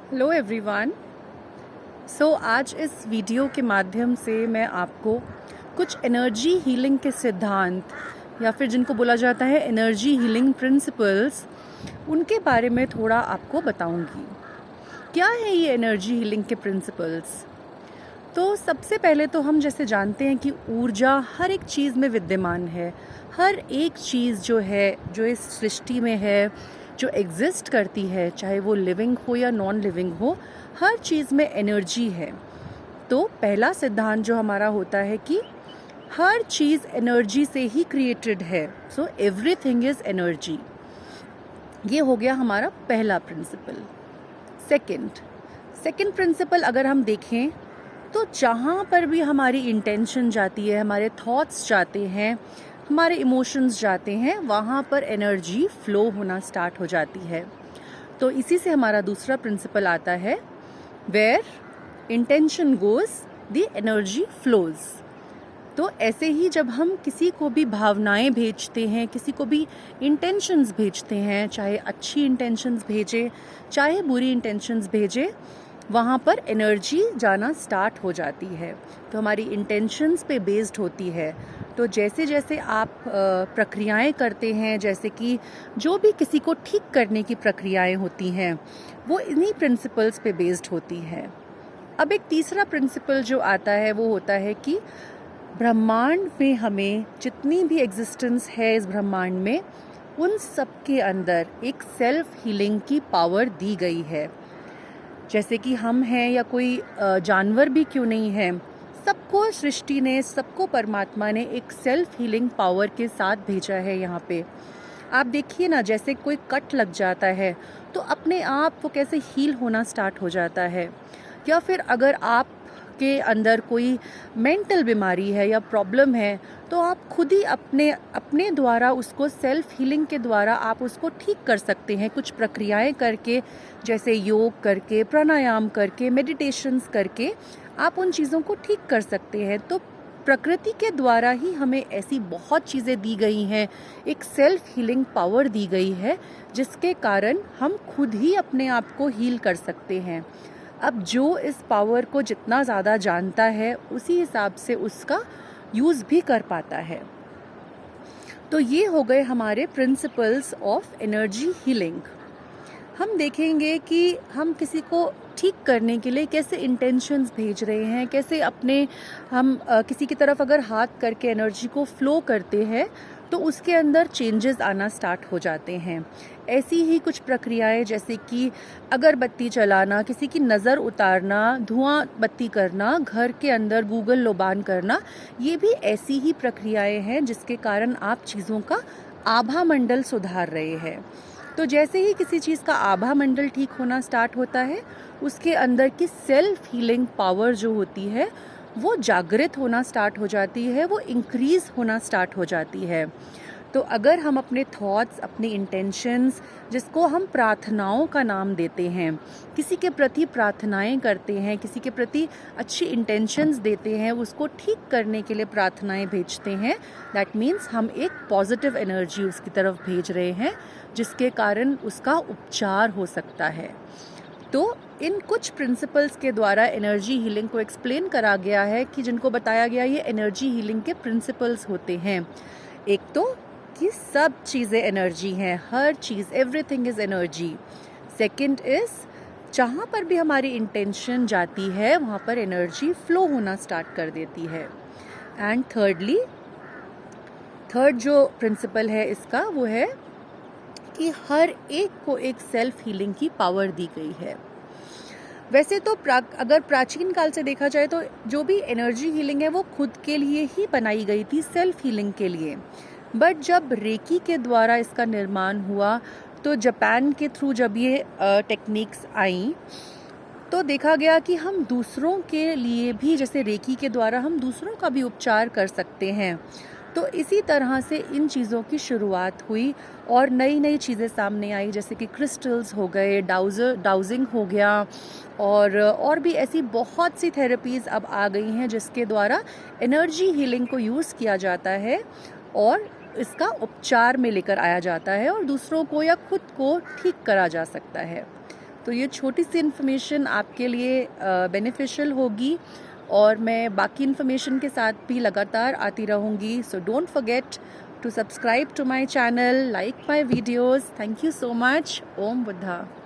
Hello everyone. आज इस video के माध्यम से मैं आपको कुछ एनर्जी हीलिंग के सिद्धांत या फिर जिनको बोला जाता है एनर्जी हीलिंग प्रिंसिपल्स, उनके बारे में थोड़ा आपको बताऊंगी। क्या है ये एनर्जी हीलिंग के प्रिंसिपल्स? तो सबसे पहले तो हम जैसे जानते हैं कि ऊर्जा हर एक चीज़ में विद्यमान है। हर एक चीज़ जो इस सृष्टि में है, जो एग्जिस्ट करती है, चाहे वो लिविंग हो या नॉन लिविंग हो, हर चीज़ में एनर्जी है। तो पहला सिद्धांत जो हमारा होता है कि हर चीज़ एनर्जी से ही क्रिएटेड है। So everything is energy. ये हो गया हमारा पहला प्रिंसिपल। सेकंड प्रिंसिपल अगर हम देखें तो जहाँ पर भी हमारी इंटेंशन जाती है, हमारे थॉट्स जाते हैं, हमारे इमोशंस जाते हैं, वहाँ पर एनर्जी फ्लो होना स्टार्ट हो जाती है। तो इसी से हमारा दूसरा प्रिंसिपल आता है, where intention goes the energy flows. तो ऐसे ही जब हम किसी को भी भावनाएं भेजते हैं, किसी को भी इंटेंशंस भेजते हैं, चाहे अच्छी इंटेंशंस भेजें चाहे बुरी इंटेंशंस भेजें, वहाँ पर एनर्जी जाना स्टार्ट हो जाती है। तो हमारी इंटेंशंस पे बेस्ड होती है। तो जैसे जैसे आप प्रक्रियाएं करते हैं, जैसे कि जो भी किसी को ठीक करने की प्रक्रियाएं होती हैं, वो इन्हीं प्रिंसिपल्स पे बेस्ड होती है। अब एक तीसरा प्रिंसिपल जो आता है वो होता है कि ब्रह्मांड में हमें जितनी भी एग्जिस्टेंस है इस ब्रह्मांड में, उन सब के अंदर एक सेल्फ हीलिंग की पावर दी गई है। जैसे कि हम हैं या कोई जानवर भी क्यों नहीं है, सबको सृष्टि ने, सबको परमात्मा ने एक सेल्फ हीलिंग पावर के साथ भेजा है यहाँ पे। आप देखिए ना, जैसे कोई कट लग जाता है तो अपने आप वो कैसे हील होना स्टार्ट हो जाता है। या फिर अगर आप के अंदर कोई मेंटल बीमारी है या प्रॉब्लम है, तो आप खुद ही अपने द्वारा उसको सेल्फ हीलिंग के द्वारा आप उसको ठीक कर सकते हैं, कुछ प्रक्रियाएं करके, जैसे योग करके, प्राणायाम करके, मेडिटेशंस करके आप उन चीज़ों को ठीक कर सकते हैं। तो प्रकृति के द्वारा ही हमें ऐसी बहुत चीज़ें दी गई हैं, एक सेल्फ हीलिंग पावर दी गई है, जिसके कारण हम खुद ही अपने आप को हील कर सकते हैं। अब जो इस पावर को जितना ज़्यादा जानता है, उसी हिसाब से उसका यूज़ भी कर पाता है। तो ये हो गए हमारे प्रिंसिपल्स ऑफ एनर्जी हीलिंग। हम देखेंगे कि हम किसी को ठीक करने के लिए कैसे इंटेंशंस भेज रहे हैं, कैसे हम किसी की तरफ अगर हाथ करके एनर्जी को फ्लो करते हैं तो उसके अंदर चेंजेस आना स्टार्ट हो जाते हैं। ऐसी ही कुछ प्रक्रियाएं, जैसे कि अगरबत्ती जलाना, किसी की नज़र उतारना, धुआं बत्ती करना, घर के अंदर गूगल लोबान करना, ये भी ऐसी ही प्रक्रियाएं हैं जिसके कारण आप चीज़ों का आभा मंडल सुधार रहे हैं। तो जैसे ही किसी चीज़ का आभा मंडल ठीक होना स्टार्ट होता है, उसके अंदर की सेल्फ हीलिंग पावर जो होती है वो जागृत होना स्टार्ट हो जाती है, वो इंक्रीज़ होना स्टार्ट हो जाती है। तो अगर हम अपने थॉट्स, अपनी इंटेंशंस, जिसको हम प्रार्थनाओं का नाम देते हैं, किसी के प्रति प्रार्थनाएं करते हैं, किसी के प्रति अच्छी इंटेंशंस देते हैं, उसको ठीक करने के लिए प्रार्थनाएं भेजते हैं, दैट मीन्स हम एक पॉजिटिव एनर्जी उसकी तरफ भेज रहे हैं, जिसके कारण उसका उपचार हो सकता है। तो इन कुछ प्रिंसिपल्स के द्वारा एनर्जी हीलिंग को एक्सप्लेन करा गया है, कि जिनको बताया गया ये एनर्जी हीलिंग के प्रिंसिपल्स होते हैं। एक तो कि सब चीज़ें एनर्जी हैं, हर चीज़, everything is energy. Second is, जहाँ पर भी हमारी इंटेंशन जाती है वहाँ पर एनर्जी फ्लो होना स्टार्ट कर देती है। एंड थर्ड जो प्रिंसिपल है इसका, वो है कि हर एक को एक सेल्फ हीलिंग की पावर दी गई है। वैसे तो अगर प्राचीन काल से देखा जाए तो जो भी एनर्जी हीलिंग है वो खुद के लिए ही बनाई गई थी, सेल्फ हीलिंग के लिए। बट जब रेकी के द्वारा इसका निर्माण हुआ, तो जापान के थ्रू जब ये टेक्निक्स आई, तो देखा गया कि हम दूसरों के लिए भी, जैसे रेकी के द्वारा हम दूसरों का भी उपचार कर सकते हैं। तो इसी तरह से इन चीज़ों की शुरुआत हुई और नई नई चीज़ें सामने आई, जैसे कि क्रिस्टल्स हो गए, डाउजिंग हो गया, और भी ऐसी बहुत सी थेरेपीज़ अब आ गई हैं जिसके द्वारा एनर्जी हीलिंग को यूज़ किया जाता है और इसका उपचार में लेकर आया जाता है और दूसरों को या खुद को ठीक करा जा सकता है। तो ये छोटी सी इन्फॉर्मेशन आपके लिए बेनिफिशियल होगी और मैं बाकी इन्फॉर्मेशन के साथ भी लगातार आती रहूँगी. So don't forget to subscribe to my channel, like my videos. Thank you so much. Om Buddha.